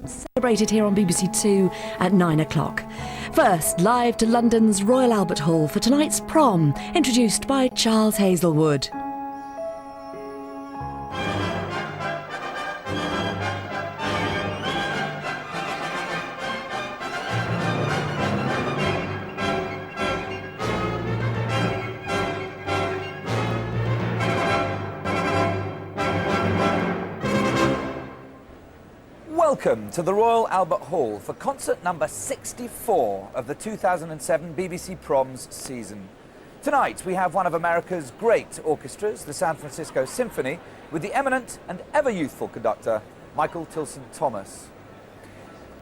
celebrated here on BBC Two at 9 o'clock. First, live to London's Royal Albert Hall for tonight's Prom, introduced by Charles Hazelwood. Welcome to the Royal Albert Hall for concert number 64 of the 2007 BBC Proms season. Tonight we have one of America's great orchestras, the San Francisco Symphony, with the eminent and ever-youthful conductor, Michael Tilson Thomas.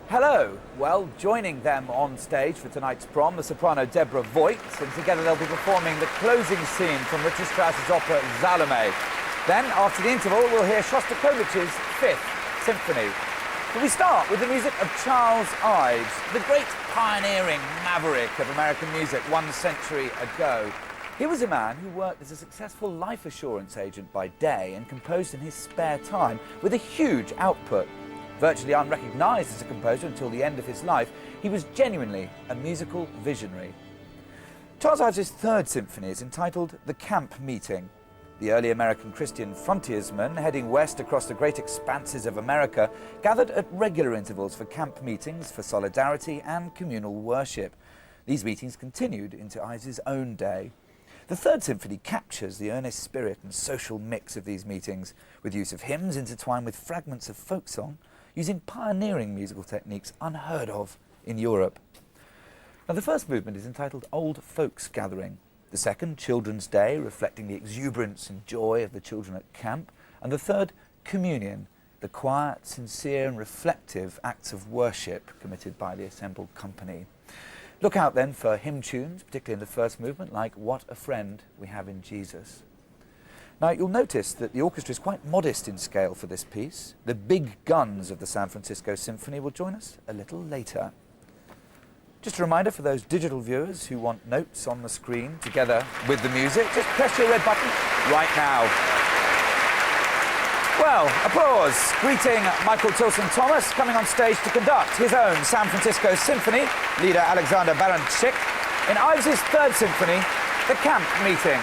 Hello. Well, joining them on stage for tonight's Prom, the soprano Deborah Voigt, and together they'll be performing the closing scene from Richard Strauss's opera Salome. Then, after the interval, we'll hear Shostakovich's Fifth Symphony. But we start with the music of Charles Ives, the great pioneering maverick of American music 1 century ago. He was a man who worked as a successful life assurance agent by day and composed in his spare time with a huge output. Virtually unrecognised as a composer until the end of his life, he was genuinely a musical visionary. Charles Ives' Third Symphony is entitled The Camp Meeting. The early American Christian frontiersmen, heading west across the great expanses of America, gathered at regular intervals for camp meetings for solidarity and communal worship. These meetings continued into Ives' own day. The Third Symphony captures the earnest spirit and social mix of these meetings, with use of hymns intertwined with fragments of folk song, using pioneering musical techniques unheard of in Europe. Now, the first movement is entitled Old Folks Gathering. The second, Children's Day, reflecting the exuberance and joy of the children at camp. And the third, Communion, the quiet, sincere and reflective acts of worship committed by the assembled company. Look out then for hymn tunes, particularly in the first movement, like What a Friend We Have in Jesus. Now, you'll notice that the orchestra is quite modest in scale for this piece. The big guns of the San Francisco Symphony will join us a little later. Just a reminder for those digital viewers who want notes on the screen together with the music, just press your red button right now. Well, applause greeting Michael Tilson Thomas, coming on stage to conduct his own San Francisco Symphony, leader Alexander Baranchik, in Ives' Third Symphony, The Camp Meeting.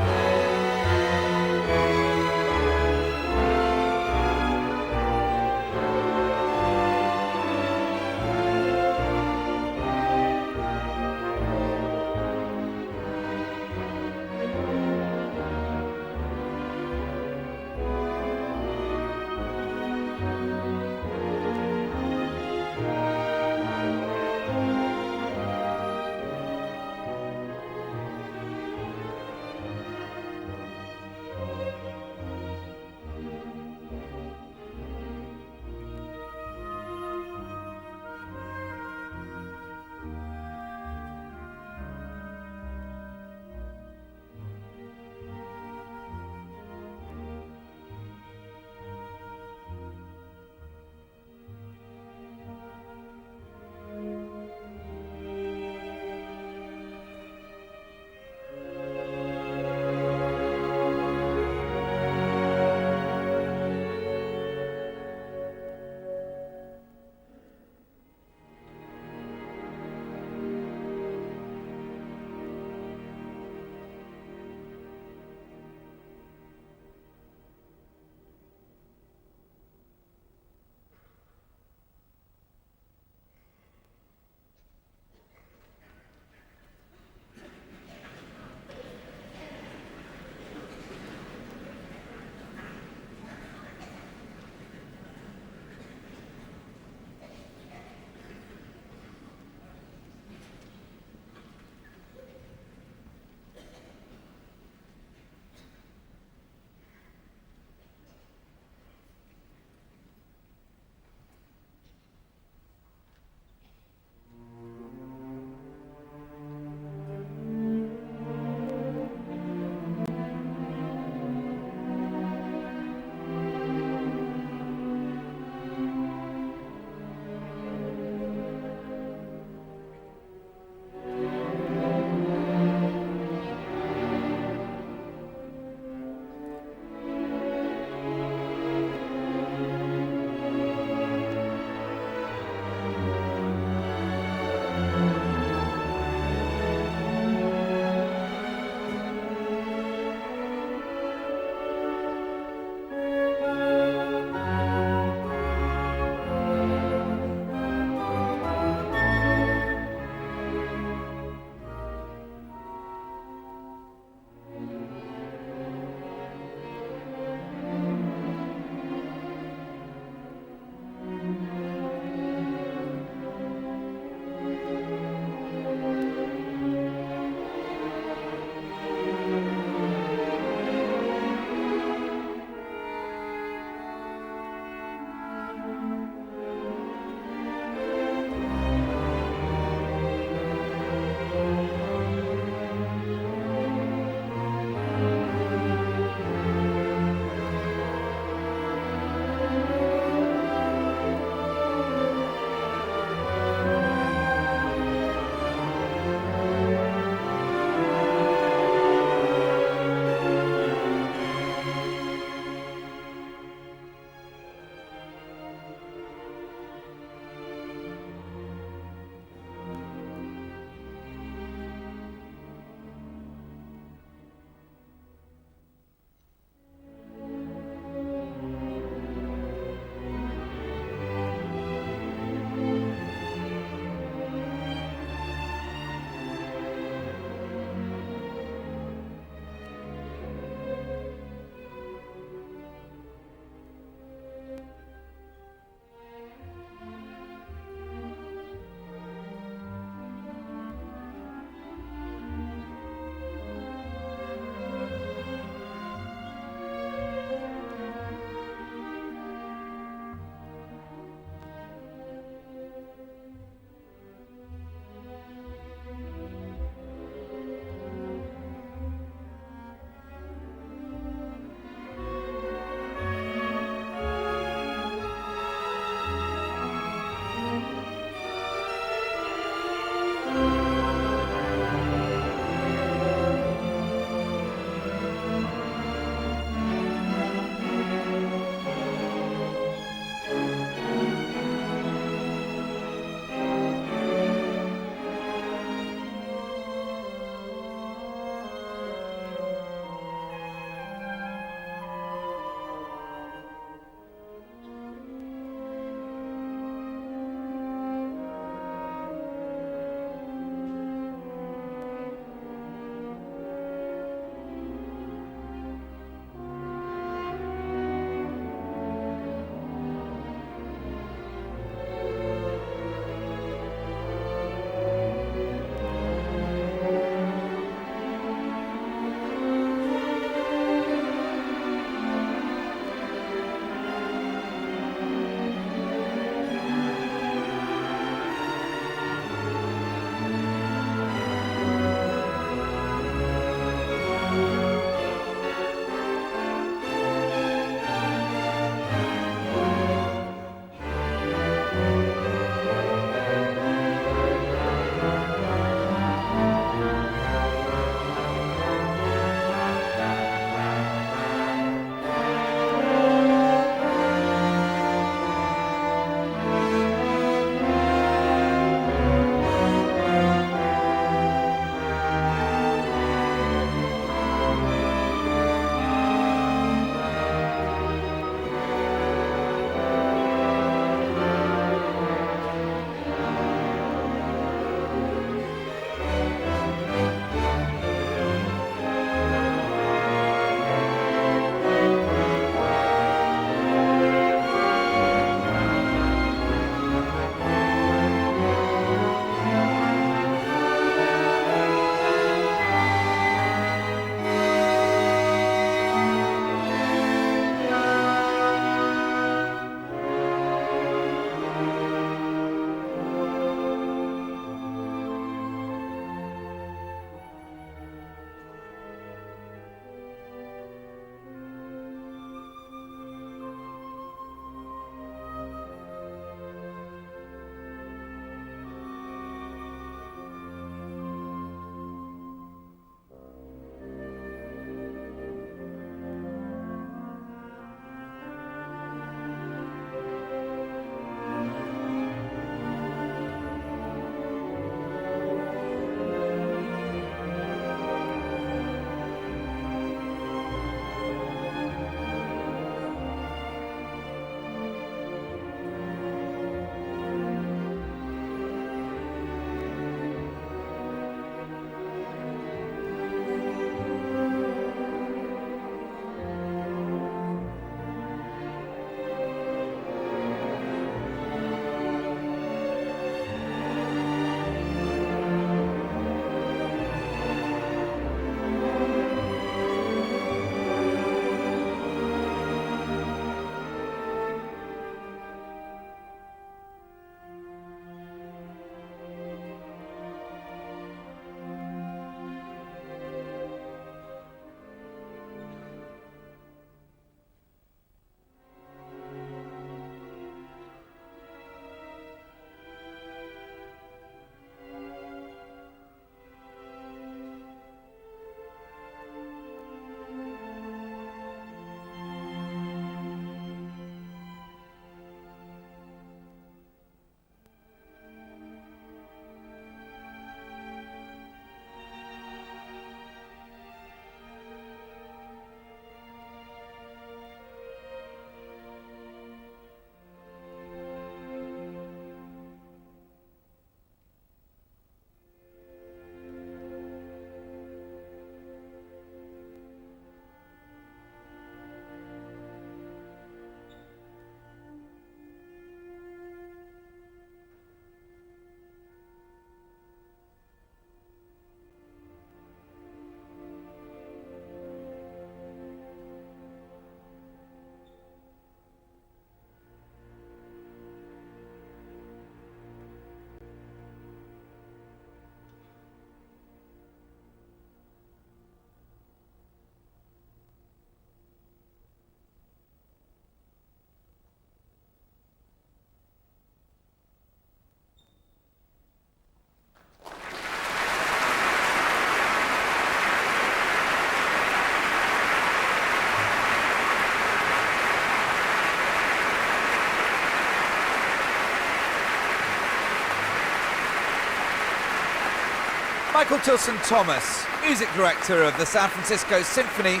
Michael Tilson Thomas, music director of the San Francisco Symphony,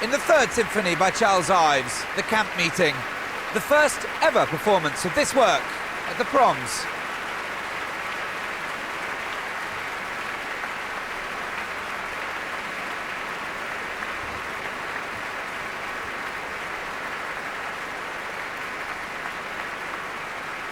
in the Third Symphony by Charles Ives, The Camp Meeting, the first ever performance of this work at the Proms.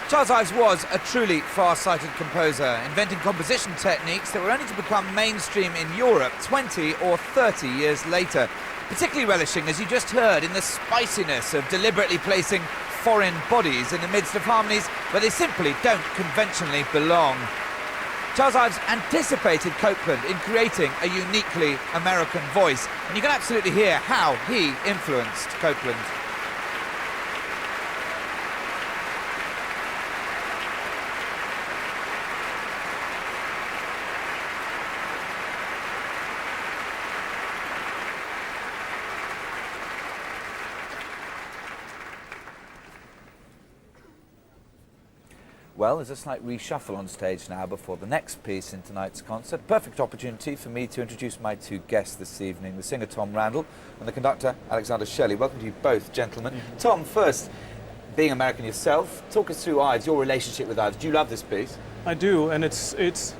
Charles Ives was a truly far-sighted composer, inventing composition techniques that were only to become mainstream in Europe 20 or 30 years later, particularly relishing, as you just heard, in the spiciness of deliberately placing foreign bodies in the midst of harmonies where they simply don't conventionally belong. Charles Ives anticipated Copland in creating a uniquely American voice, and you can absolutely hear how he influenced Copland. Well, there's a slight reshuffle on stage now before the next piece in tonight's concert. Perfect opportunity for me to introduce my two guests this evening, the singer Tom Randall and the conductor Alexander Shelley. Welcome to you both, gentlemen. Tom, first, being American yourself, talk us through Ives, your relationship with Ives. Do you love this piece? I do, and it's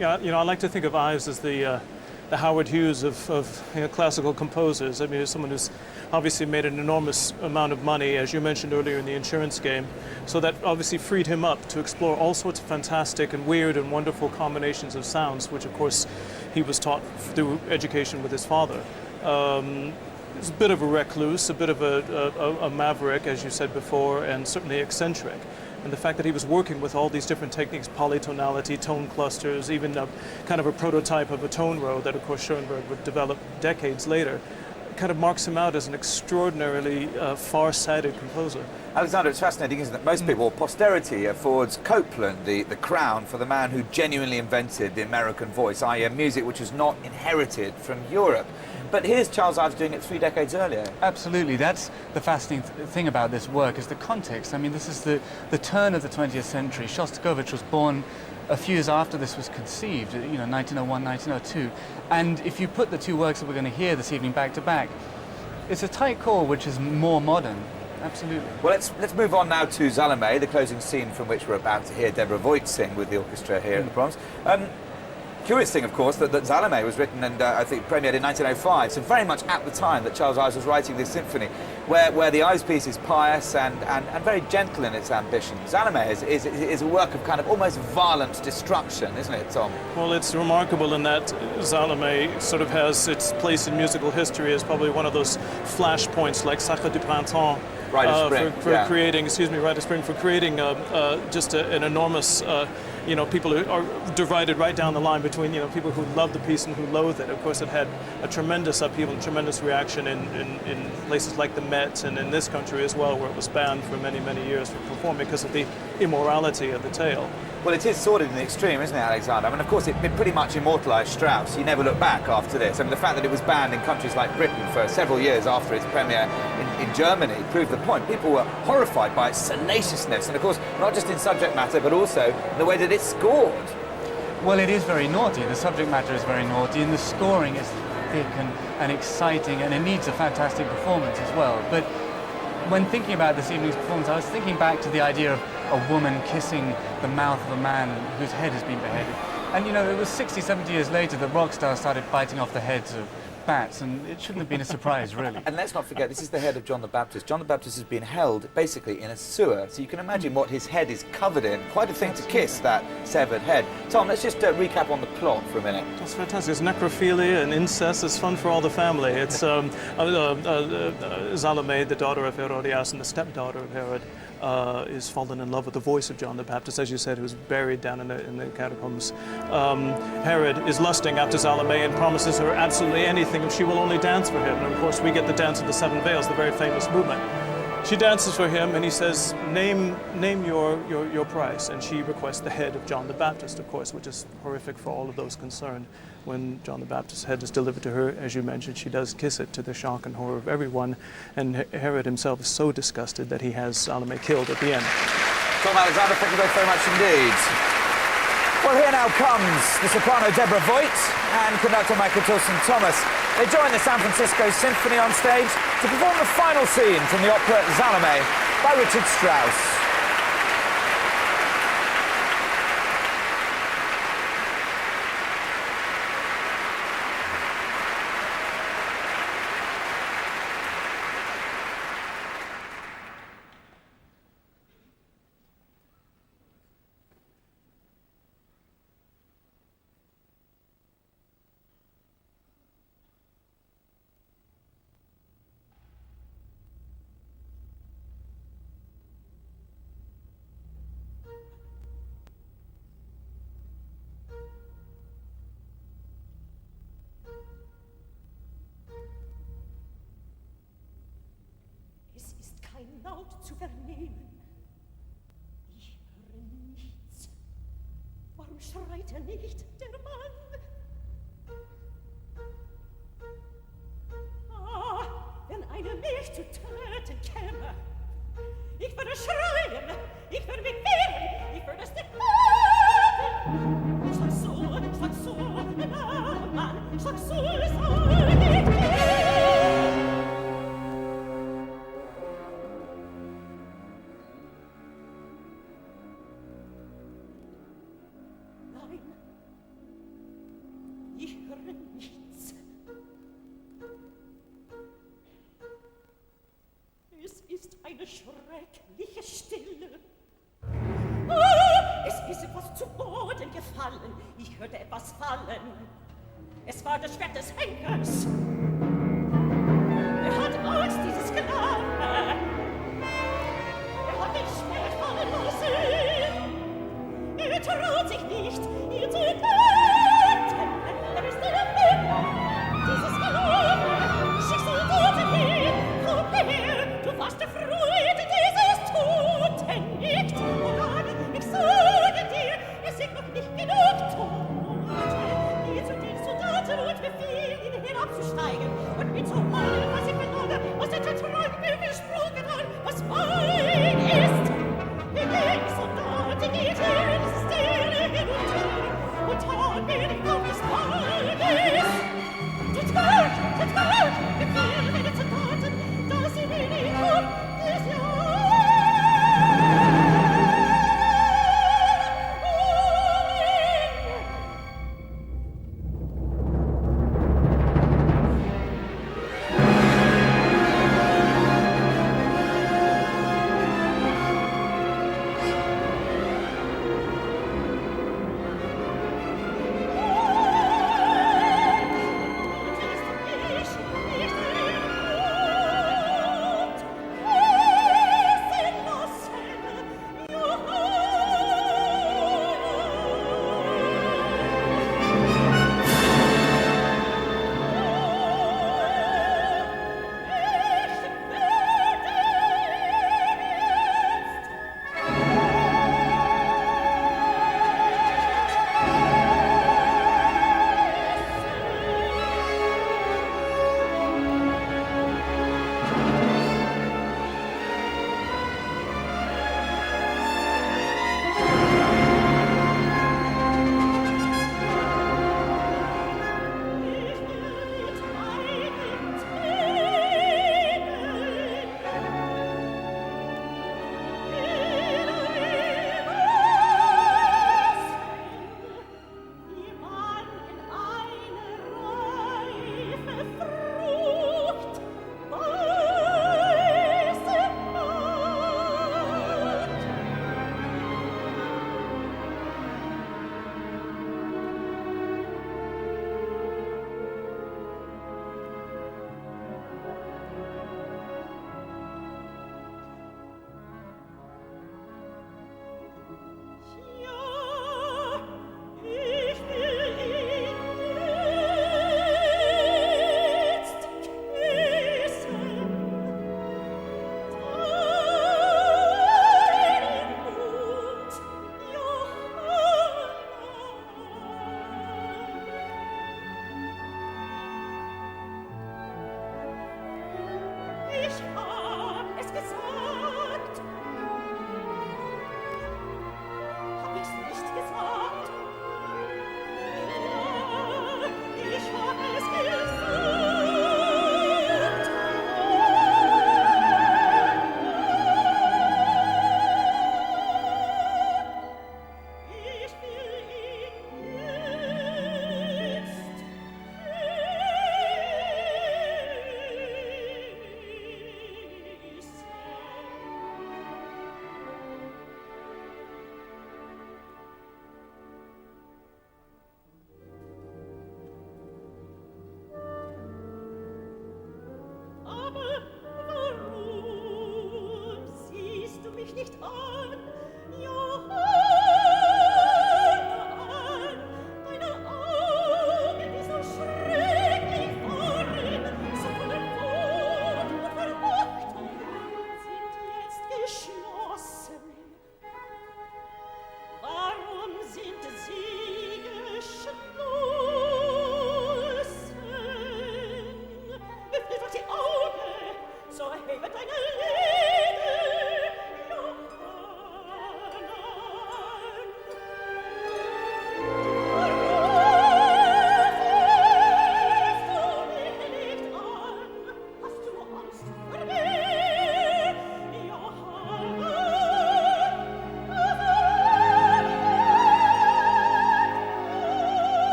yeah, you know, I like to think of Ives as the Howard Hughes of classical composers. I mean, he's someone who's obviously made an enormous amount of money, as you mentioned earlier, in the insurance game. So that obviously freed him up to explore all sorts of fantastic and weird and wonderful combinations of sounds, which of course he was taught through education with his father. He's a bit of a recluse, a bit of a maverick, as you said before, and certainly eccentric. And the fact that he was working with all these different techniques, polytonality, tone clusters, even kind of a prototype of a tone row that, of course, Schoenberg would develop decades later, kind of marks him out as an extraordinarily far-sighted composer. Alexander, it's fascinating, isn't it? Most people, posterity affords Copland the crown for the man who genuinely invented the American voice, i.e. music which was not inherited from Europe. But here's Charles Ives doing it 3 decades earlier. Absolutely. That's the fascinating thing about this work, is the context. I mean, this is the turn of the 20th century. Shostakovich was born a few years after this was conceived, 1901, 1902. And if you put the two works that we're going to hear this evening back to back, it's a tight call which is more modern. Absolutely. Well, let's move on now to Salome, the closing scene from which we're about to hear Deborah Voigt sing with the orchestra here at the Proms. Curious thing, of course, that Salome was written and I think premiered in 1905, so very much at the time that Charles Ives was writing this symphony, where the Ives piece is pious and very gentle in its ambition. Salome is a work of kind of almost violent destruction, isn't it, Tom? Well, it's remarkable in that Salome sort of has its place in musical history as probably one of those flashpoints like Sacre du Printemps. Rite of Spring, for creating, Rite of Spring, for creating just an enormous, people who are divided right down the line between, people who love the piece and who loathe it. Of course, it had a tremendous upheaval, tremendous reaction in places like the Met and in this country as well, where it was banned for many, many years from performing because of the immorality of the tale. Well, it is sordid in the extreme, isn't it, Alexander? I mean, of course, it pretty much immortalised Strauss. He never looked back after this. I mean, the fact that it was banned in countries like Britain for several years after its premiere in Germany proved the point. People were horrified by its salaciousness, and of course, not just in subject matter, but also in the way that it's scored. Well, it is very naughty. The subject matter is very naughty, and the scoring is thick and exciting, and it needs a fantastic performance as well. But when thinking about this evening's performance, I was thinking back to the idea of a woman kissing the mouth of a man whose head has been beheaded. And it was 60, 70 years later that rock stars started biting off the heads of bats, and it shouldn't have been a surprise, really. And let's not forget, this is the head of John the Baptist. John the Baptist has been held basically in a sewer, so you can imagine what his head is covered in. Quite a thing to kiss, that severed head. Tom, let's just recap on the plot for a minute. That's fantastic. It's necrophilia and incest. It's fun for all the family. It's Salome, the daughter of Herodias and the stepdaughter of Herod, is fallen in love with the voice of John the Baptist, as you said, who's buried down in the catacombs. Herod is lusting after Salome and promises her absolutely anything if she will only dance for him. And of course, we get the dance of the Seven Veils, the very famous movement. She dances for him, and he says, name your price. And she requests the head of John the Baptist, of course, which is horrific for all of those concerned. When John the Baptist's head is delivered to her, as you mentioned, she does kiss it to the shock and horror of everyone. And Herod himself is so disgusted that he has Salome killed at the end. Tom, Alexander, thank you both very much indeed. Well, here now comes the soprano Deborah Voigt and conductor Michael Tilson Thomas. They join the San Francisco Symphony on stage to perform the final scene from the opera Salome by Richard Strauss. Kein Laut zu vernehmen. Ich höre nichts. Warum schreit nicht, der Mann? Ah, wenn einer mich zu töten käme, ich würde schreien, ich würde mich wehren, ich würde es nicht halten. Schlag so, ein armer Mann, schlag so, es soll nicht gehen. Ich höre nichts. Es ist eine schreckliche Stille. Oh, es ist etwas zu Boden gefallen. Ich hörte etwas fallen. Es war das Schwert des Henkers. Er hat Angst, dieses Sklave. Er hat den Schwert fallen lassen. Er traut sich nicht, ihn zu töten. Er ist der Finger, dieses Sklave. Schick Soldaten hin, komm her. Du warst der Freude dieses Toten nicht. Oh Mann, ich sage dir, es sind noch nicht genug Tote. Geh zu den Soldaten und befehl ihnen hinabzusteigen und mir zu holen, was ich verlange, aus der Tetrarch mir versprochen hat, was mein ist. Die Soldaten geht hin, Sterne hinunter und tat mir den Kopf des Waldes. Tetrarch, befehle meine Soldaten, dass sie mir den Kopf des Jahres.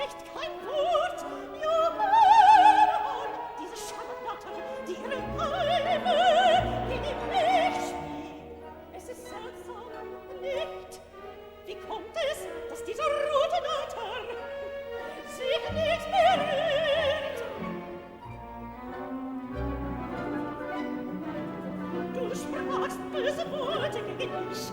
spricht kein Wort. Ja, hör, diese Scharlatan, die ihre Weiber in die Milch spielen. Es ist seltsam, nicht? Wie kommt es, dass dieser rote Natter sich nicht berührt? Du sprachst böse Worte gegen mich,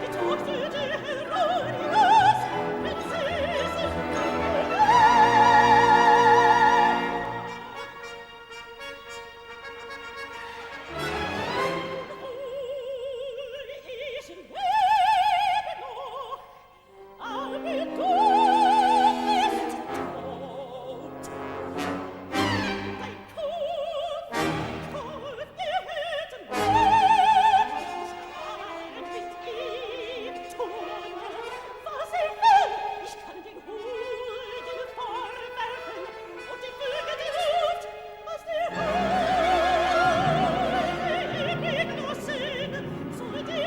die Tochter der Herodias, Prinzessin ich lebe noch, aber du bist tot. Dein Kopf, wir hätten mit ihm tun, was will. Ich kann den Hulden vorwerfen und die Vögel die Luft aus der Höhe genossen, so die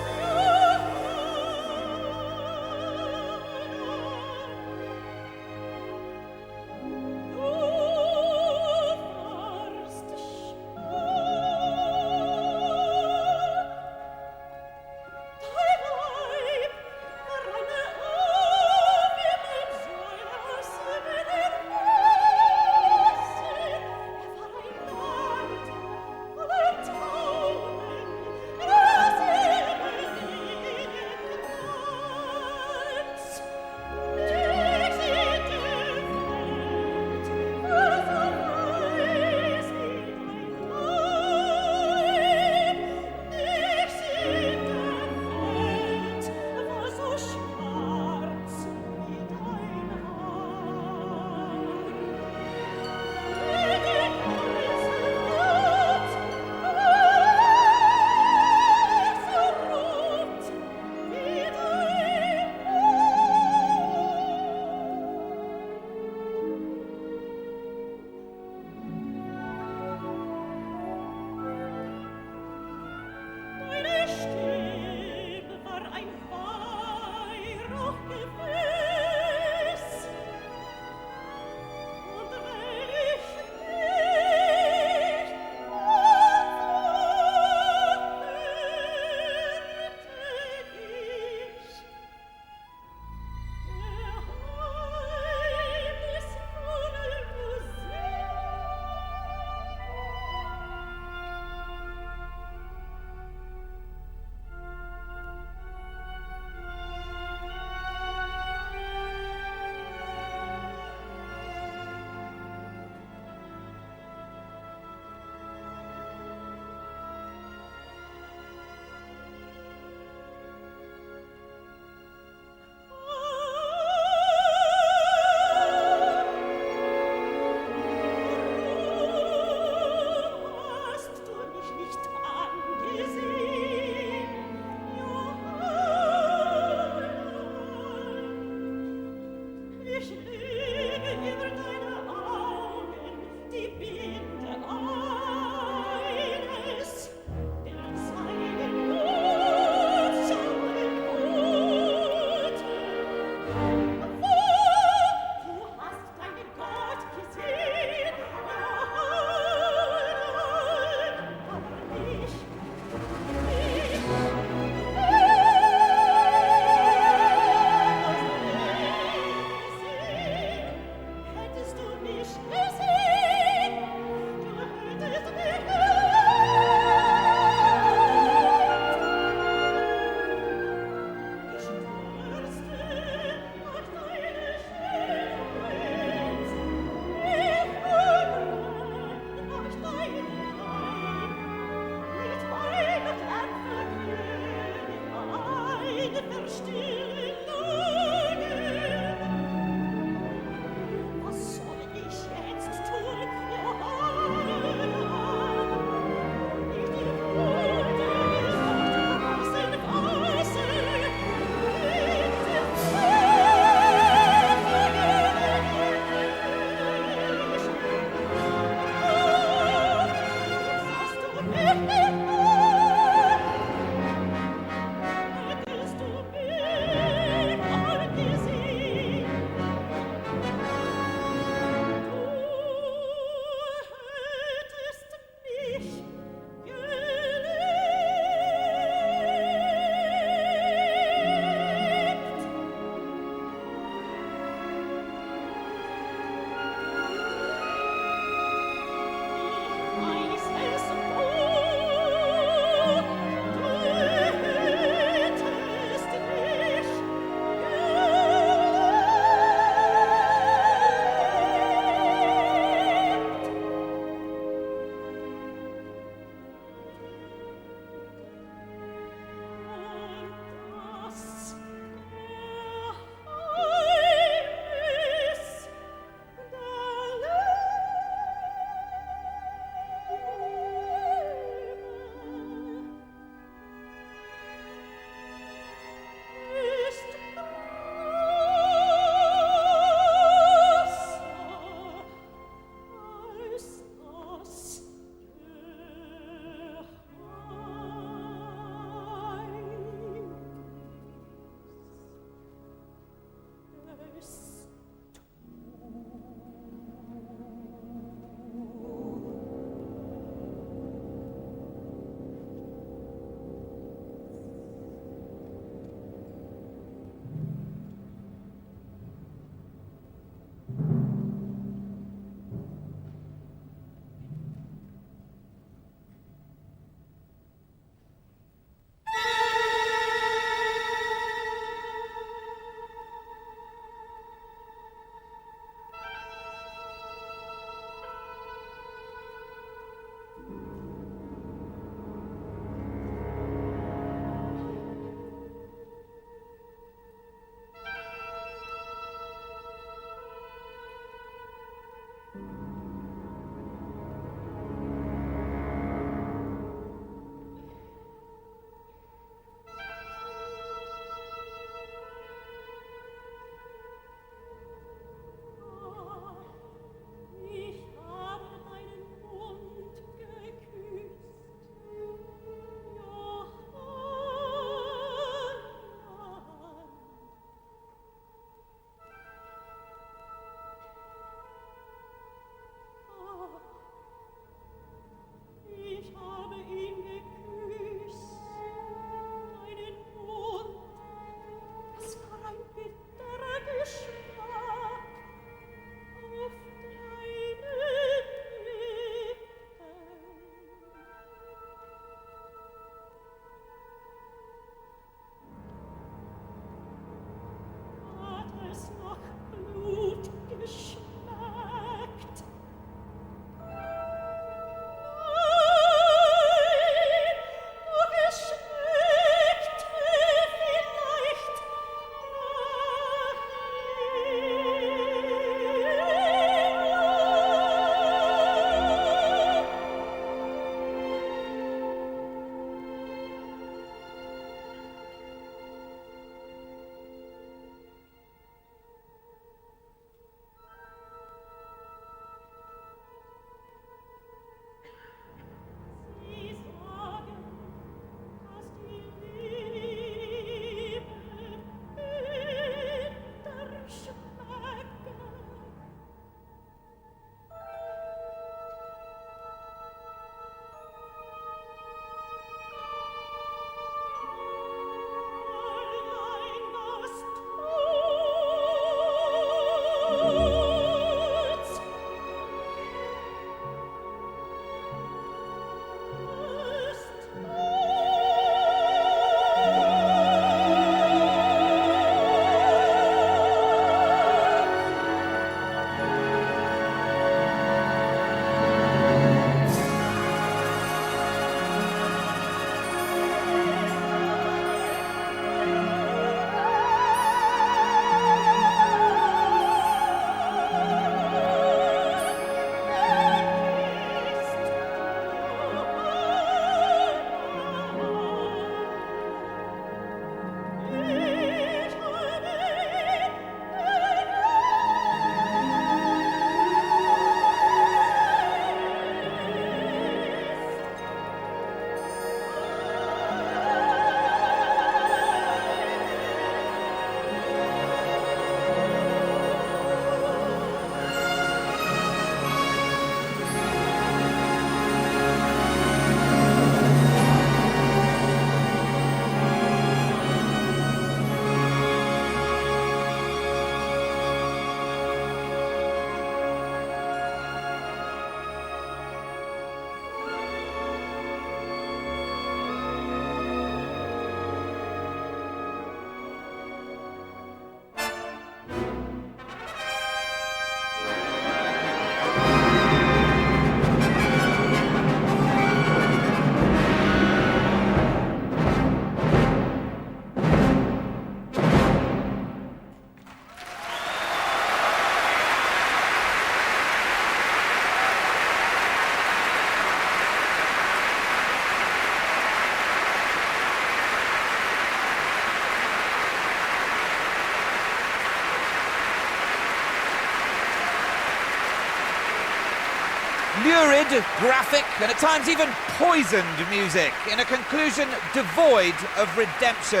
lurid, graphic, and at times even poisoned music, in a conclusion devoid of redemption.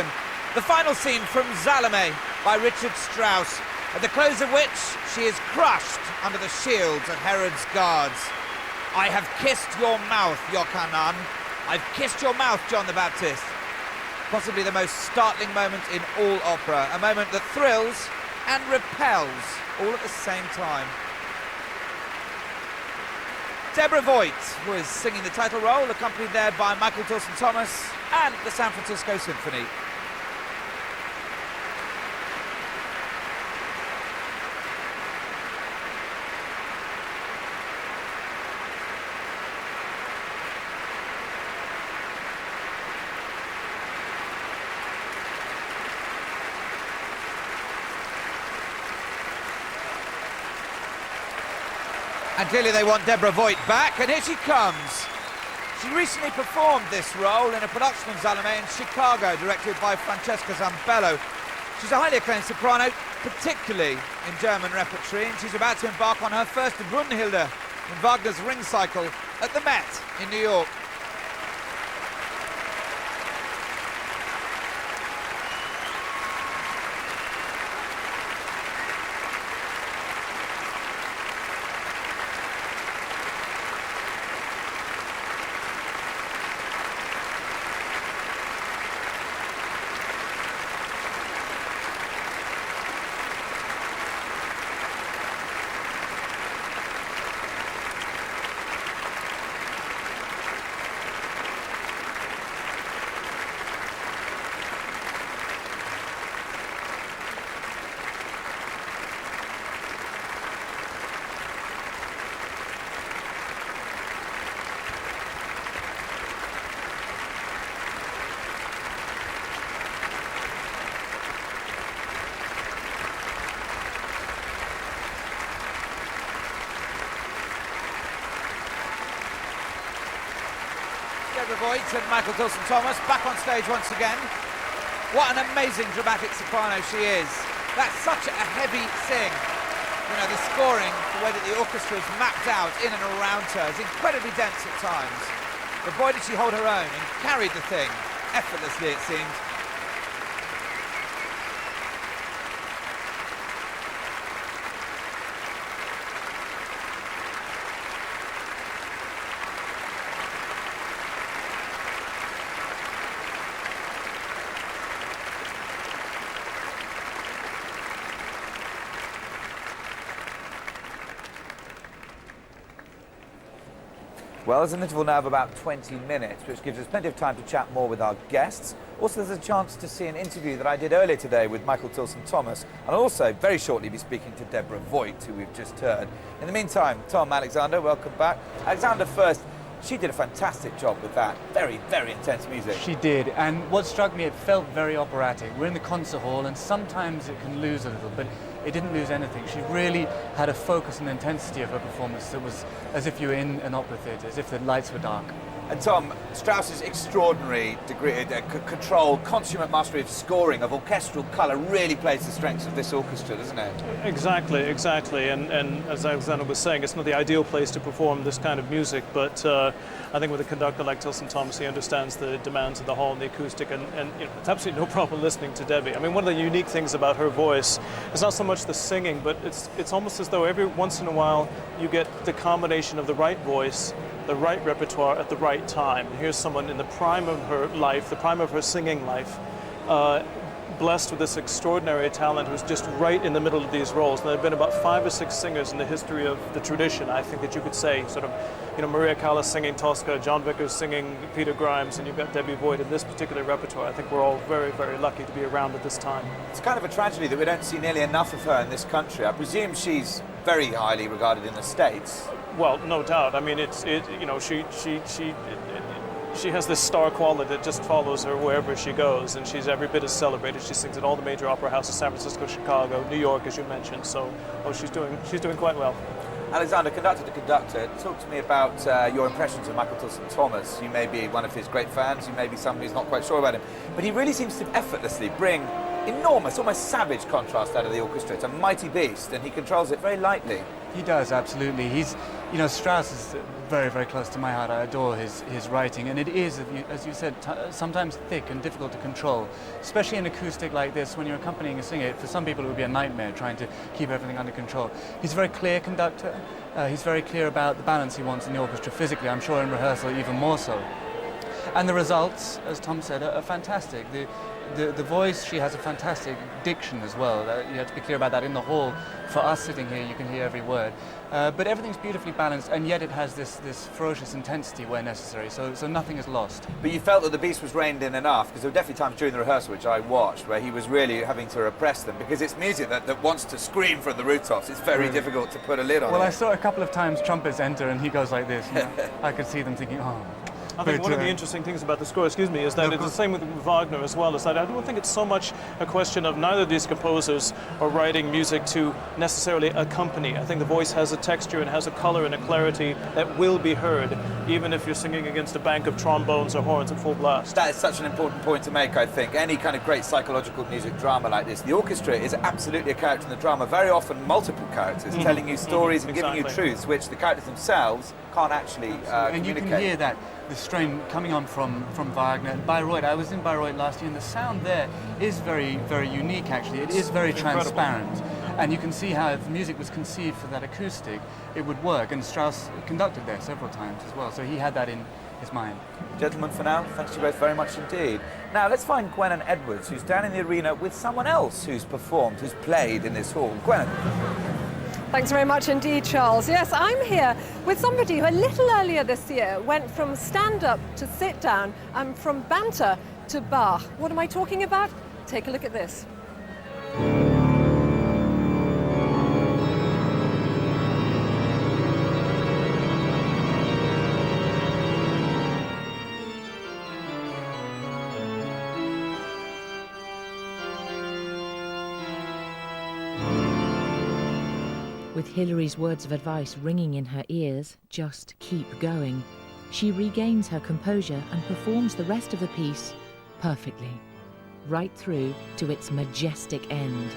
The final scene from Salome by Richard Strauss, at the close of which she is crushed under the shields of Herod's guards. I have kissed your mouth, Yochanan. I've kissed your mouth, John the Baptist. Possibly the most startling moment in all opera, a moment that thrills and repels all at the same time. Deborah Voigt was singing the title role, accompanied there by Michael Tilson Thomas and the San Francisco Symphony. And clearly they want Deborah Voigt back, and here she comes. She recently performed this role in a production of Salome in Chicago, directed by Francesca Zambello. She's a highly acclaimed soprano, particularly in German repertory, and she's about to embark on her first Brunhilde in Wagner's Ring Cycle at the Met in New York. Deborah Voigt and Michael Tilson Thomas back on stage once again. What an amazing dramatic soprano she is. That's such a heavy sing. You know, the scoring, the way that the orchestra is mapped out in and around her is incredibly dense at times. But boy did she hold her own and carried the thing effortlessly, it seemed. Well, there's an interval now of about 20 minutes, which gives us plenty of time to chat more with our guests. Also, there's a chance to see an interview that I did earlier today with Michael Tilson Thomas, and I'll also very shortly be speaking to Deborah Voigt, who we've just heard. In the meantime, Tom, Alexander, welcome back. Alexander first, she did a fantastic job with that. Very, very intense music. She did, and what struck me, it felt very operatic. We're in the concert hall, and sometimes it can lose a little, but it didn't lose anything. She really had a focus and intensity of her performance that was as if you were in an opera theatre, as if the lights were dark. And Tom, Strauss's extraordinary degree, control, consummate mastery of scoring, of orchestral colour, really plays the strengths of this orchestra, doesn't it? Exactly, exactly. And as Alexander was saying, it's not the ideal place to perform this kind of music, but I think with a conductor like Tilson Thomas, he understands the demands of the hall and the acoustic, and you know, it's absolutely no problem listening to Debbie. I mean, one of the unique things about her voice is not so much the singing, but it's almost as though every once in a while you get the combination of the right voice, the right repertoire at the right time. Here's someone in the prime of her life, the prime of her singing life, blessed with this extraordinary talent who's just right in the middle of these roles. And there have been about 5 or 6 singers in the history of the tradition, I think, that you could say, sort of, you know, Maria Callas singing Tosca, John Vickers singing Peter Grimes, and you've got Debbie Voigt in this particular repertoire. I think we're all very, very lucky to be around at this time. It's kind of a tragedy that we don't see nearly enough of her in this country. I presume she's very highly regarded in the States. Well, no doubt. I mean, you know, she has this star quality that just follows her wherever she goes, and she's every bit as celebrated. She sings at all the major opera houses, San Francisco, Chicago, New York, as you mentioned. So, she's doing quite well. Alexander, conductor to conductor, talk to me about your impressions of Michael Tilson Thomas. You may be one of his great fans, you may be somebody who's not quite sure about him, but he really seems to effortlessly bring enormous, almost savage contrast out of the orchestra. It's a mighty beast, and he controls it very lightly. He does, absolutely. He's, you know, Strauss is very, very close to my heart. I adore his writing, and it is, as you said, sometimes thick and difficult to control, especially in acoustic like this, when you're accompanying a singer. For some people, it would be a nightmare trying to keep everything under control. He's a very clear conductor. He's very clear about the balance he wants in the orchestra physically, I'm sure in rehearsal even more so. And the results, as Tom said, are fantastic. The voice, she has a fantastic diction as well. You have to be clear about that in the hall. For us sitting here, you can hear every word. But everything's beautifully balanced, and yet it has this ferocious intensity where necessary, so nothing is lost. But you felt that the beast was reined in enough, because there were definitely times during the rehearsal, which I watched, where he was really having to repress them, because it's music that wants to scream from the rooftops. It's very difficult to put a lid on it. Well, I saw a couple of times trumpets enter, and he goes like this. You know? I could see them thinking, oh. I think one of the interesting things about the score, is that it's the same with Wagner as well, is that I don't think it's so much a question of neither of these composers are writing music to necessarily accompany. I think the voice has a texture and has a color and a clarity that will be heard, even if you're singing against a bank of trombones or horns at full blast. That is such an important point to make, I think. Any kind of great psychological music drama like this, the orchestra is absolutely a character in the drama, very often multiple characters, telling you stories and giving you truths, which the characters themselves can't actually and communicate. you can hear that, the strain coming on from Wagner and Bayreuth. I was in Bayreuth last year, and the sound there is very, very unique, actually. It is very transparent. And you can see how if music was conceived for that acoustic, it would work. And Strauss conducted there several times as well, so he had that in his mind. Gentlemen, for now, thanks to you both very much indeed. Now, let's find Gwenan Edwards, who's down in the arena with someone else who's performed, who's played in this hall. Gwenan. Thanks very much indeed, Charles. Yes, I'm here with somebody who a little earlier this year went from stand-up to sit-down and from banter to Bach. What am I talking about? Take a look at this. With Hilary's words of advice ringing in her ears, just keep going, she regains her composure and performs the rest of the piece perfectly, right through to its majestic end.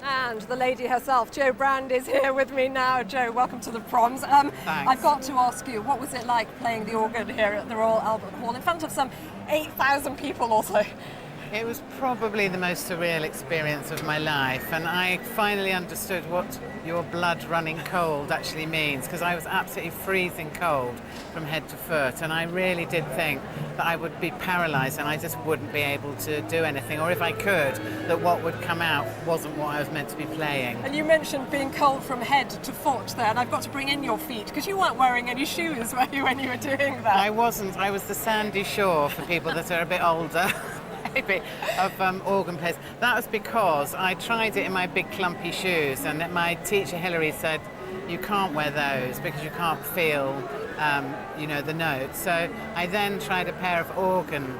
And the lady herself, Jo Brand, is here with me now. Jo, welcome to the Proms. I've got to ask you, what was it like playing the organ here at the Royal Albert Hall in front of some 8,000 people or so? It was probably the most surreal experience of my life, and I finally understood what your blood running cold actually means, because I was absolutely freezing cold from head to foot, and I really did think that I would be paralysed and I just wouldn't be able to do anything, or if I could, that what would come out wasn't what I was meant to be playing. And you mentioned being cold from head to foot there, and I've got to bring in your feet, because you weren't wearing any shoes, were you, when you were doing that? I wasn't. I was the sandy shore for people that are a bit older. Maybe, of organ players. That was because I tried it in my big clumpy shoes, and my teacher Hilary said, you can't wear those because you can't feel, you know, the notes. So I then tried a pair of organ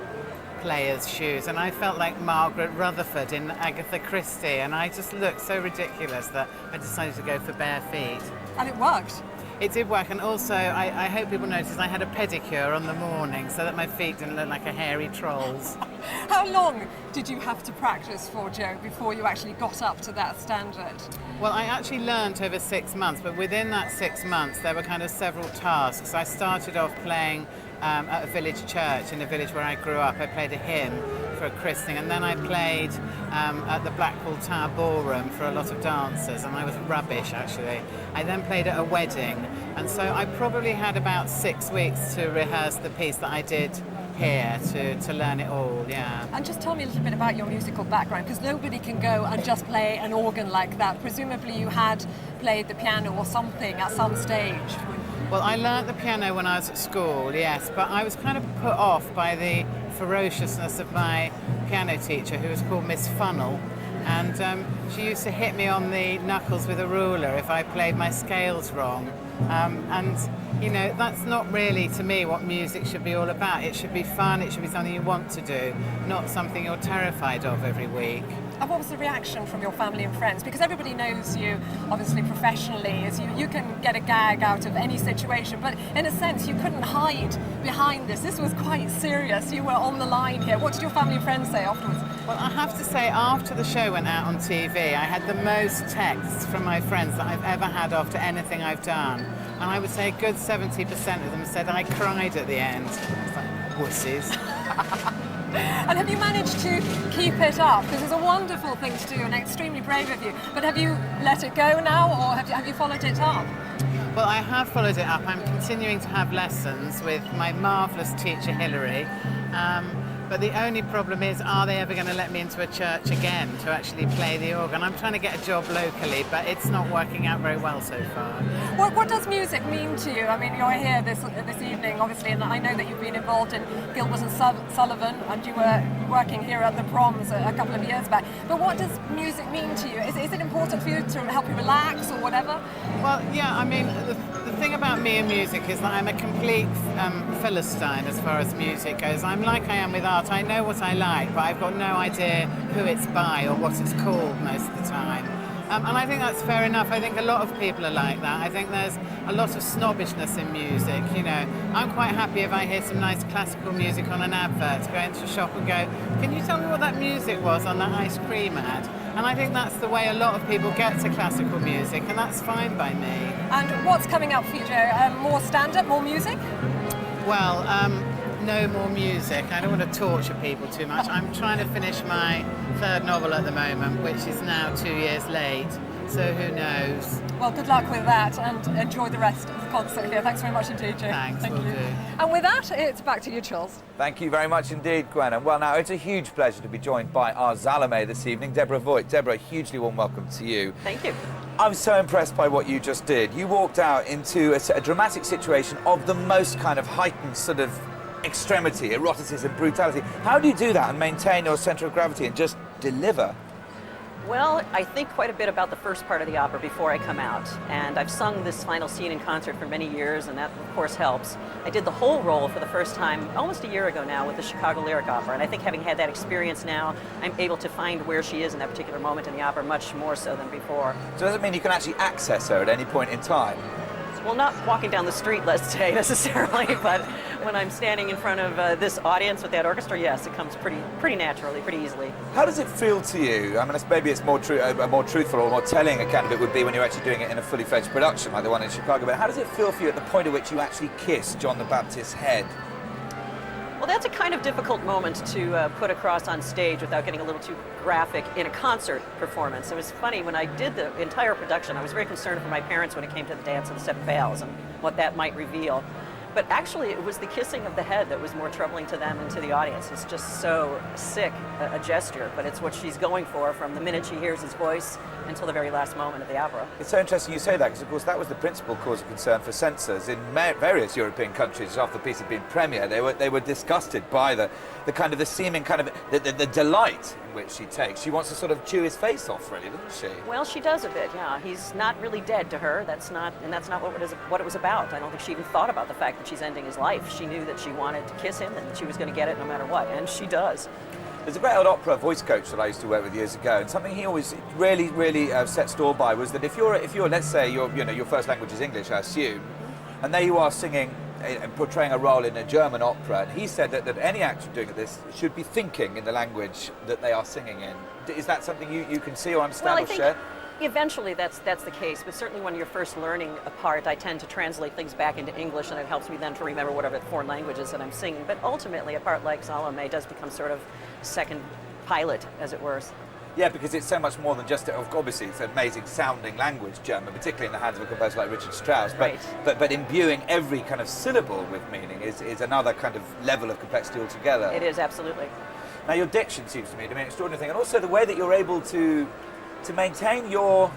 players' shoes, and I felt like Margaret Rutherford in Agatha Christie, and I just looked so ridiculous that I decided to go for bare feet. And it worked. It did work, and also I hope people noticed I had a pedicure on the morning so that my feet didn't look like a hairy troll's. How long did you have to practice for, Jo, before you actually got up to that standard? Well, I actually learnt over 6 months, but within that 6 months there were kind of several tasks. I started off playing at a village church in the village where I grew up. I played a hymn for a christening, and then I played at the Blackpool Tower Ballroom for a lot of dancers, and I was rubbish actually. I then played at a wedding, and so I probably had about 6 weeks to rehearse the piece that I did here to learn it all, yeah. And just tell me a little bit about your musical background, because nobody can go and just play an organ like that. Presumably you had played the piano or something at some stage. Well, I learnt the piano when I was at school, yes, but I was kind of put off by the ferociousness of my piano teacher, who was called Miss Funnel. And she used to hit me on the knuckles with a ruler if I played my scales wrong. And, you know, that's not really, to me, what music should be all about. It should be fun, it should be something you want to do, not something you're terrified of every week. And what was the reaction from your family and friends? Because everybody knows you, obviously, professionally, as you can get a gag out of any situation, but in a sense, you couldn't hide behind this. This was quite serious. You were on the line here. What did your family and friends say afterwards? Well, I have to say, after the show went out on TV, I had the most texts from my friends that I've ever had after anything I've done. And I would say a good 70% of them said I cried at the end. It's like, wussies. And have you managed to keep it up? Because it's a wonderful thing to do and extremely brave of you. But have you let it go now, or have you followed it up? Well, I have followed it up. I'm continuing to have lessons with my marvellous teacher, Hilary. But the only problem is, are they ever going to let me into a church again to actually play the organ? I'm trying to get a job locally, but it's not working out very well so far. What does music mean to you? I mean, you're here this evening, obviously, and I know that you've been involved in Gilbert and Sullivan, and you were working here at the Proms a couple of years back. But what does music mean to you? Is it important for you to help you relax or whatever? Well, yeah, I mean, the thing about me and music is that I'm a complete Philistine as far as music goes. I'm like I am with art. I know what I like, but I've got no idea who it's by or what it's called most of the time. And I think that's fair enough. I think a lot of people are like that. I think there's a lot of snobbishness in music, you know. I'm quite happy if I hear some nice classical music on an advert, to go into a shop and go, can you tell me what that music was on that ice cream ad? And I think that's the way a lot of people get to classical music, and that's fine by me. And what's coming up for you, Joe? More stand-up, more music? Well, no more music. I don't want to torture people too much. I'm trying to finish my third novel at the moment, which is now 2 years late. So who knows? Well, good luck with that, and enjoy the rest of the concert here. Thanks very much indeed, Joe. Thanks, Thank will you. do. And with that, it's back to you, Charles. Thank you very much indeed, Gwen. And well, now it's a huge pleasure to be joined by our Salome this evening, Deborah Voigt. Deborah, a hugely warm welcome to you. Thank you. I'm so impressed by what you just did. You walked out into a dramatic situation of the most kind of heightened sort of extremity, eroticism, brutality. How do you do that and maintain your centre of gravity and just deliver? Well, I think quite a bit about the first part of the opera before I come out, and I've sung this final scene in concert for many years, and that of course helps. I did the whole role for the first time almost a year ago now with the Chicago Lyric Opera, and I think having had that experience now, I'm able to find where she is in that particular moment in the opera much more so than before. So does it mean you can actually access her at any point in time? Well, not walking down the street, let's say, necessarily, but when I'm standing in front of this audience with that orchestra, yes, it comes pretty naturally, pretty easily. How does it feel to you? I mean, maybe it's more truthful or more telling a candidate would be when you're actually doing it in a fully fledged production like the one in Chicago, but how does it feel for you at the point at which you actually kiss John the Baptist's head? Well, that's a kind of difficult moment to put across on stage without getting a little too graphic in a concert performance. It was funny, when I did the entire production, I was very concerned for my parents when it came to the Dance of the Seven Veils and what that might reveal. But actually, it was the kissing of the head that was more troubling to them and to the audience. It's just so sick a gesture, but it's what she's going for from the minute she hears his voice until the very last moment of the opera. It's so interesting you say that, because of course that was the principal cause of concern for censors in various European countries after the piece had been premiered. They were disgusted by the kind of the seeming kind of the delight in which she takes. She wants to sort of chew his face off, really, doesn't she? Well, she does a bit, yeah. He's not really dead to her. That's not what it was about. I don't think she even thought about the fact that she's ending his life. She knew that she wanted to kiss him and that she was going to get it no matter what, and she does. There's a great old opera voice coach that I used to work with years ago, and something he always really set store by was that if you're let's say your first language is English, I assume, and there you are singing and portraying a role in a German opera, and he said that any actor doing this should be thinking in the language that they are singing in. Is that something you can see or understand or share? Eventually that's the case, but certainly when you're first learning a part, I tend to translate things back into English, and it helps me then to remember whatever foreign language is that I'm singing. But ultimately, a part like Salome does become sort of second pilot, as it were. Yeah, because it's so much more than just, obviously it's an amazing sounding language, German, particularly in the hands of a composer like Richard Strauss, Right. but imbuing every kind of syllable with meaning is another kind of level of complexity altogether. It is, absolutely. Now your diction seems to me to be an extraordinary thing, and also the way that you're able to maintain your,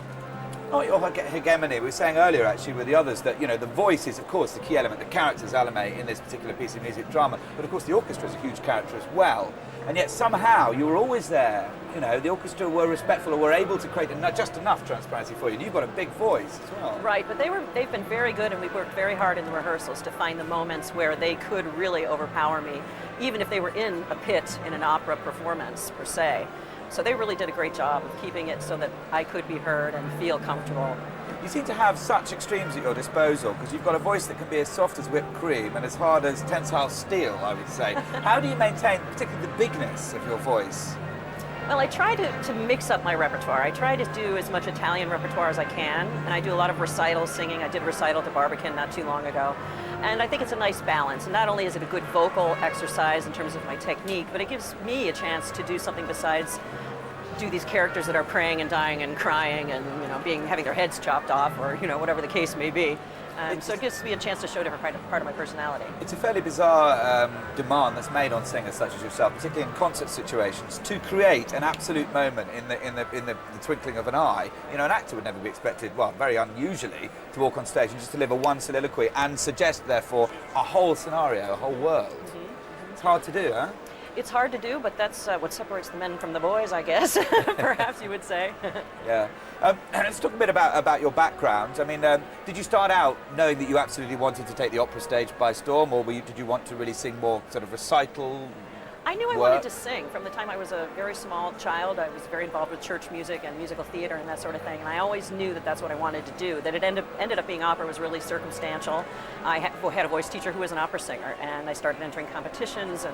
not your hegemony. We were saying earlier actually with the others that, you know, the voice is of course the key element, the character's Salome in this particular piece of music drama, but of course the orchestra is a huge character as well. And yet somehow you were always there. You know, the orchestra were respectful or were able to create just enough transparency for you. And you've got a big voice as well. Right, but they've been very good, and we worked very hard in the rehearsals to find the moments where they could really overpower me, even if they were in a pit in an opera performance per se. So they really did a great job of keeping it so that I could be heard and feel comfortable. You seem to have such extremes at your disposal, because you've got a voice that can be as soft as whipped cream and as hard as tensile steel, I would say. How do you maintain particularly the bigness of your voice? Well, I try to mix up my repertoire. I try to do as much Italian repertoire as I can, and I do a lot of recital singing. I did a recital to Barbican not too long ago. And I think it's a nice balance. And not only is it a good vocal exercise in terms of my technique, but it gives me a chance to do something besides do these characters that are praying and dying and crying and, you know, having their heads chopped off, or, you know, whatever the case may be. So it gives me a chance to show a different part of my personality. It's a fairly bizarre demand that's made on singers such as yourself, particularly in concert situations, to create an absolute moment in the twinkling of an eye. You know, an actor would never be expected, well, very unusually, to walk on stage and just deliver one soliloquy and suggest, therefore, a whole scenario, a whole world. Mm-hmm. It's hard to do, huh? It's hard to do, but that's what separates the men from the boys, I guess, perhaps you would say. Yeah. Let's talk a bit about your background. I mean, did you start out knowing that you absolutely wanted to take the opera stage by storm, or did you want to really sing more sort of recital? I knew I wanted to sing. From the time I was a very small child, I was very involved with church music and musical theater and that sort of thing, and I always knew that that's what I wanted to do. That it ended up being opera was really circumstantial. I had a voice teacher who was an opera singer, and I started entering competitions,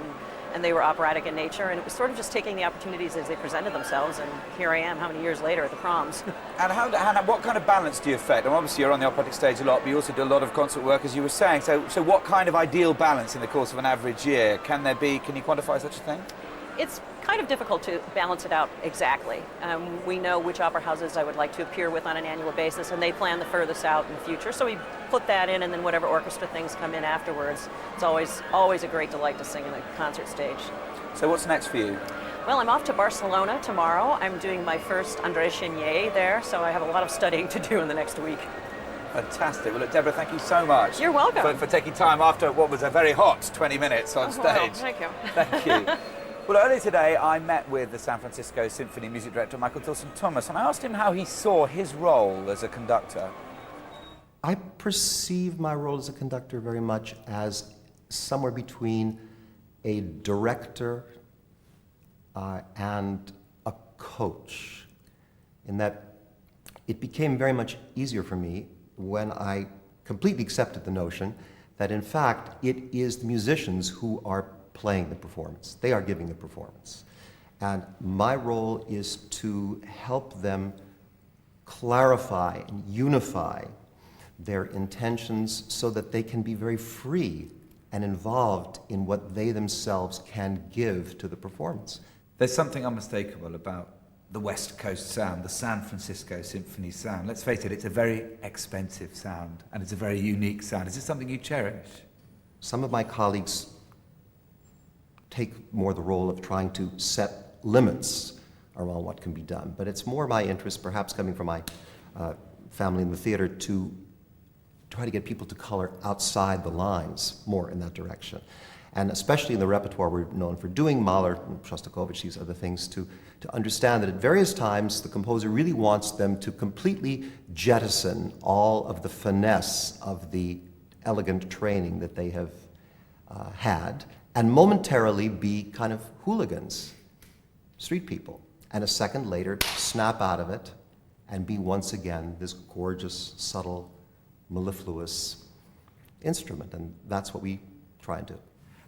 and they were operatic in nature, and it was sort of just taking the opportunities as they presented themselves, and here I am, how many years later, at the Proms. And what kind of balance do you affect? And obviously you're on the operatic stage a lot, but you also do a lot of concert work, as you were saying. So what kind of ideal balance in the course of an average year can there be? Can you quantify such a thing? It's kind of difficult to balance it out exactly. We know which opera houses I would like to appear with on an annual basis, and they plan the furthest out in the future. So we put that in, and then whatever orchestra things come in afterwards. It's always a great delight to sing in a concert stage. So what's next for you? Well, I'm off to Barcelona tomorrow. I'm doing my first André Chenier there, so I have a lot of studying to do in the next week. Fantastic. Well, look, Deborah, thank you so much. You're welcome. For taking time after what was a very hot 20 minutes on stage. Wow, thank you. Thank you. Well, earlier today, I met with the San Francisco Symphony music director, Michael Tilson Thomas, and I asked him how he saw his role as a conductor. I perceive my role as a conductor very much as somewhere between a director and a coach, in that it became very much easier for me when I completely accepted the notion that, in fact, it is the musicians who are playing the performance. They are giving the performance. And my role is to help them clarify and unify their intentions so that they can be very free and involved in what they themselves can give to the performance. There's something unmistakable about the West Coast sound, the San Francisco Symphony sound. Let's face it, it's a very expensive sound, and it's a very unique sound. Is this something you cherish? Some of my colleagues take more the role of trying to set limits around what can be done, but it's more my interest, perhaps coming from my family in the theater, to try to get people to color outside the lines more in that direction. And especially in the repertoire we're known for doing, Mahler, Shostakovich, these other things, to understand that at various times the composer really wants them to completely jettison all of the finesse of the elegant training that they have had, and momentarily be kind of hooligans, street people, and a second later snap out of it and be once again this gorgeous, subtle, mellifluous instrument. And that's what we try and do.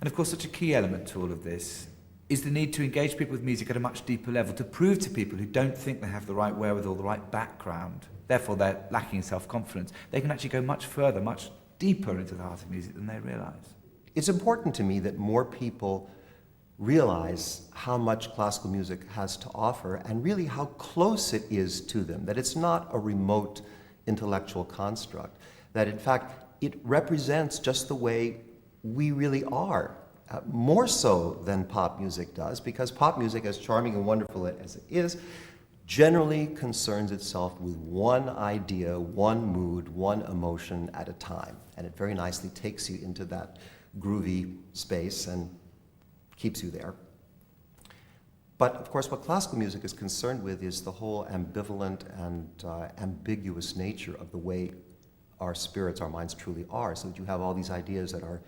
And of course, such a key element to all of this is the need to engage people with music at a much deeper level, to prove to people who don't think they have the right wherewithal, the right background, therefore they're lacking in self-confidence, they can actually go much further, much deeper into the heart of music than they realise. It's important to me that more people realize how much classical music has to offer and really how close it is to them, that it's not a remote intellectual construct, that in fact it represents just the way we really are, more so than pop music does, because pop music, as charming and wonderful as it is, generally concerns itself with one idea, one mood, one emotion at a time. And it very nicely takes you into that groovy space and keeps you there. But of course, what classical music is concerned with is the whole ambivalent and ambiguous nature of the way our spirits, our minds truly are, so that you have all these ideas that are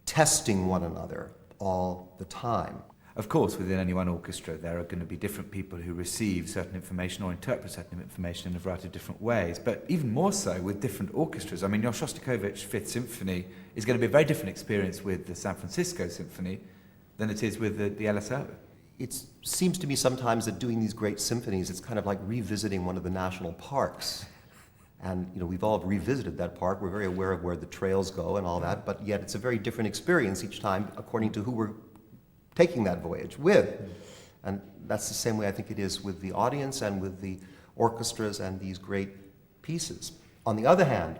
testing one another all the time. Of course, within any one orchestra, there are going to be different people who receive certain information or interpret certain information in a variety of different ways, but even more so with different orchestras. I mean, your Shostakovich Fifth Symphony is going to be a very different experience with the San Francisco Symphony than it is with the LSO. It seems to me sometimes that doing these great symphonies, it's kind of like revisiting one of the national parks. And we've all revisited that park. We're very aware of where the trails go and all that, but yet it's a very different experience each time according to who we're taking that voyage with. And that's the same way I think it is with the audience and with the orchestras and these great pieces. On the other hand,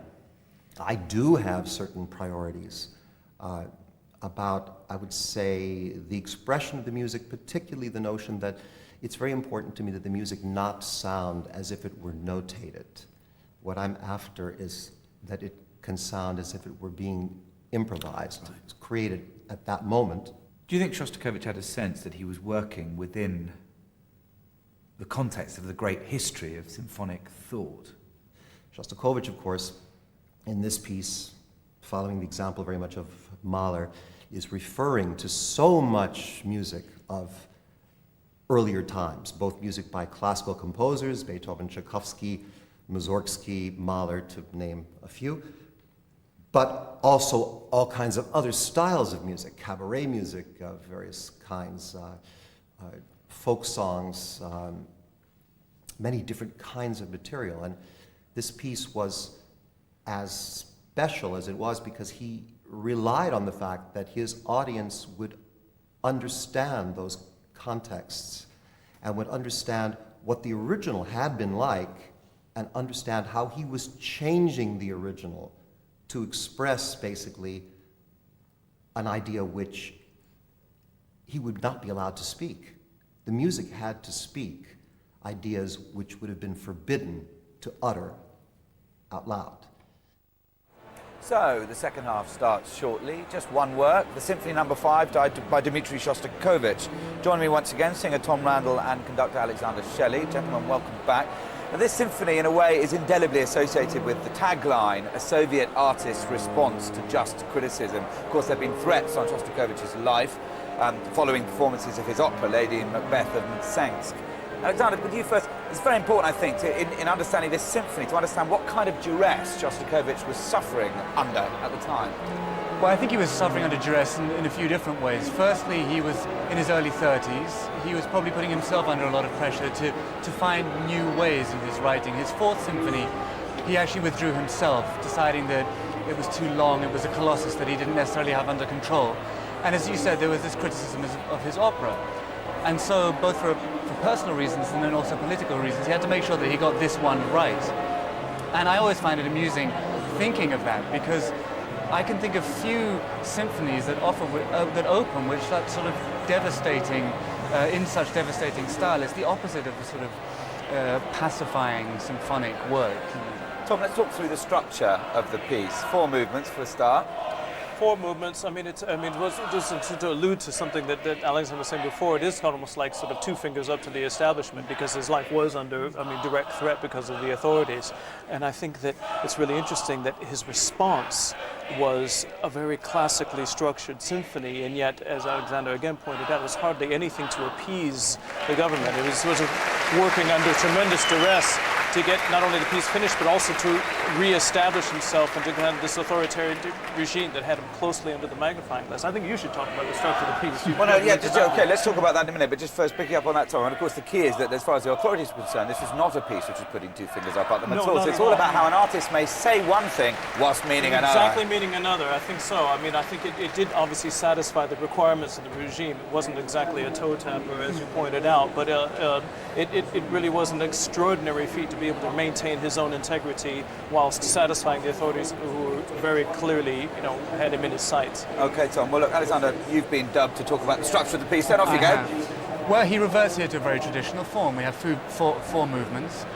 I do have certain priorities about, I would say, the expression of the music, particularly the notion that it's very important to me that the music not sound as if it were notated. What I'm after is that it can sound as if it were being improvised, created at that moment. Do you think Shostakovich had a sense that he was working within the context of the great history of symphonic thought? Shostakovich, of course, in this piece, following the example very much of Mahler, is referring to so much music of earlier times, both music by classical composers, Beethoven, Tchaikovsky, Mussorgsky, Mahler, to name a few, but also all kinds of other styles of music, cabaret music of various kinds, folk songs, many different kinds of material. And this piece was as special as it was because he relied on the fact that his audience would understand those contexts and would understand what the original had been like and understand how he was changing the original to express basically an idea which he would not be allowed to speak. The music had to speak ideas which would have been forbidden to utter out loud. So, the second half starts shortly. Just one work, the Symphony No. 5 by Dmitri Shostakovich. Join me once again, singer Tom Randall and conductor Alexander Shelley. Gentlemen, welcome back. Now, this symphony, in a way, is indelibly associated with the tagline, a Soviet artist's response to just criticism. Of course, there have been threats on Shostakovich's life following performances of his opera, Lady Macbeth of Mtsensk. Alexander, with you first, it's very important, I think, in understanding this symphony, to understand what kind of duress Shostakovich was suffering under at the time. Well, I think he was suffering under duress in a few different ways. Firstly, he was in his early 30s. He was probably putting himself under a lot of pressure to find new ways in his writing. His Fourth Symphony, he actually withdrew himself, deciding that it was too long, it was a colossus that he didn't necessarily have under control. And as you said, there was this criticism of his opera. And so, both for personal reasons and then also political reasons, he had to make sure that he got this one right. And I always find it amusing thinking of that, because I can think of few symphonies that open with such sort of devastating, in such devastating style. It's the opposite of a sort of pacifying symphonic work. Tom, let's talk through the structure of the piece. 4 movements for a start. 4 movements. I mean, it was just to allude to something that Alexander was saying before. It is almost like sort of 2 fingers up to the establishment, because his life was under, direct threat because of the authorities. And I think that it's really interesting that his response was a very classically structured symphony, and yet, as Alexander again pointed out, it was hardly anything to appease the government. It was working under tremendous duress to get not only the piece finished, but also to re-establish himself and to kind of this authoritarian regime that had him closely under the magnifying glass. I think you should talk about the structure of the piece. Well, no, yeah, okay, let's talk about that in a minute, but just first picking up on that, Tom, and of course the key is that as far as the authorities are concerned, this is not a piece which is putting two fingers up at them at all. So it's all about how an artist may say one thing whilst meaning another. Exactly meaning another, I think so. I mean, I think it did obviously satisfy the requirements of the regime. It wasn't exactly a toe tapper, as you pointed out, but it really was an extraordinary feat to be able to maintain his own integrity whilst satisfying the authorities who very clearly, you know, had him in his sights. Okay, Tom. Well, look, Alexander, you've been dubbed to talk about the structure of the piece. Then off you go. Well, he reverts here to a very traditional form. We have four movements.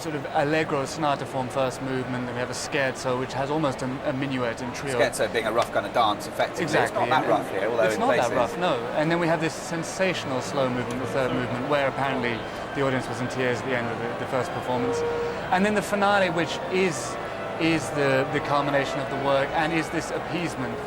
Sort of allegro sonata form first movement, then we have a scherzo which has almost a minuet in trio. Scherzo being a rough kind of dance, effectively. Exactly. It's not that rough here, although it's in not places. that rough, no. And then we have this sensational slow movement, the third movement, where apparently the audience was in tears at the end of the first performance. And then the finale, which is the culmination of the work and is this appeasement,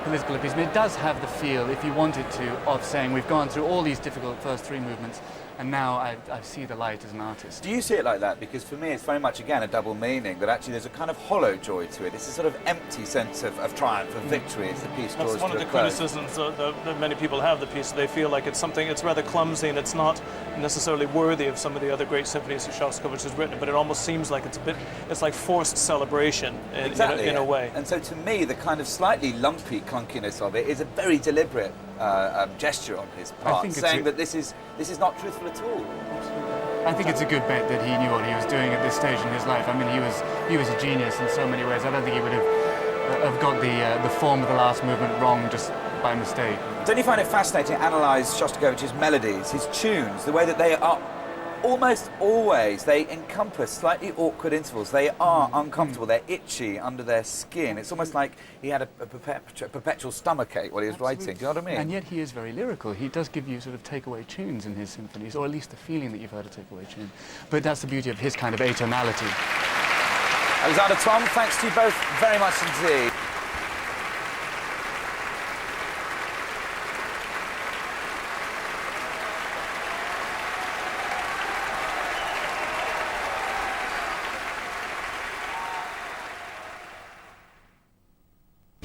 political appeasement. It does have the feel, if you wanted to, of saying we've gone through all these difficult first three movements and now I see the light as an artist. Do you see it like that? Because for me it's very much, again, a double meaning, that actually there's a kind of hollow joy to it. It's a sort of empty sense of triumph, of victory as the piece draws to a close. That's one of the criticisms that many people have of the piece. They feel like it's rather clumsy and it's not necessarily worthy of some of the other great symphonies that Shostakovich has written, but it almost seems like it's like forced celebration in a way. And so to me, the kind of slightly lumpy clunkiness of it is a very deliberate gesture on his part, saying that this is not truthful at all. I think it's a good bet that he knew what he was doing at this stage in his life. I mean, he was a genius in so many ways. I don't think he would have got the form of the last movement wrong just by mistake. Don't you find it fascinating to analyse Shostakovich's melodies, his tunes, the way that they are almost always, they encompass slightly awkward intervals. They are uncomfortable, they're itchy under their skin. It's almost like he had a perpetual stomachache while he was writing. Do you know what I mean? And yet he is very lyrical. He does give you sort of takeaway tunes in his symphonies, or at least the feeling that you've heard a takeaway tune. But that's the beauty of his kind of atonality. Alexander, Tom, thanks to you both very much indeed.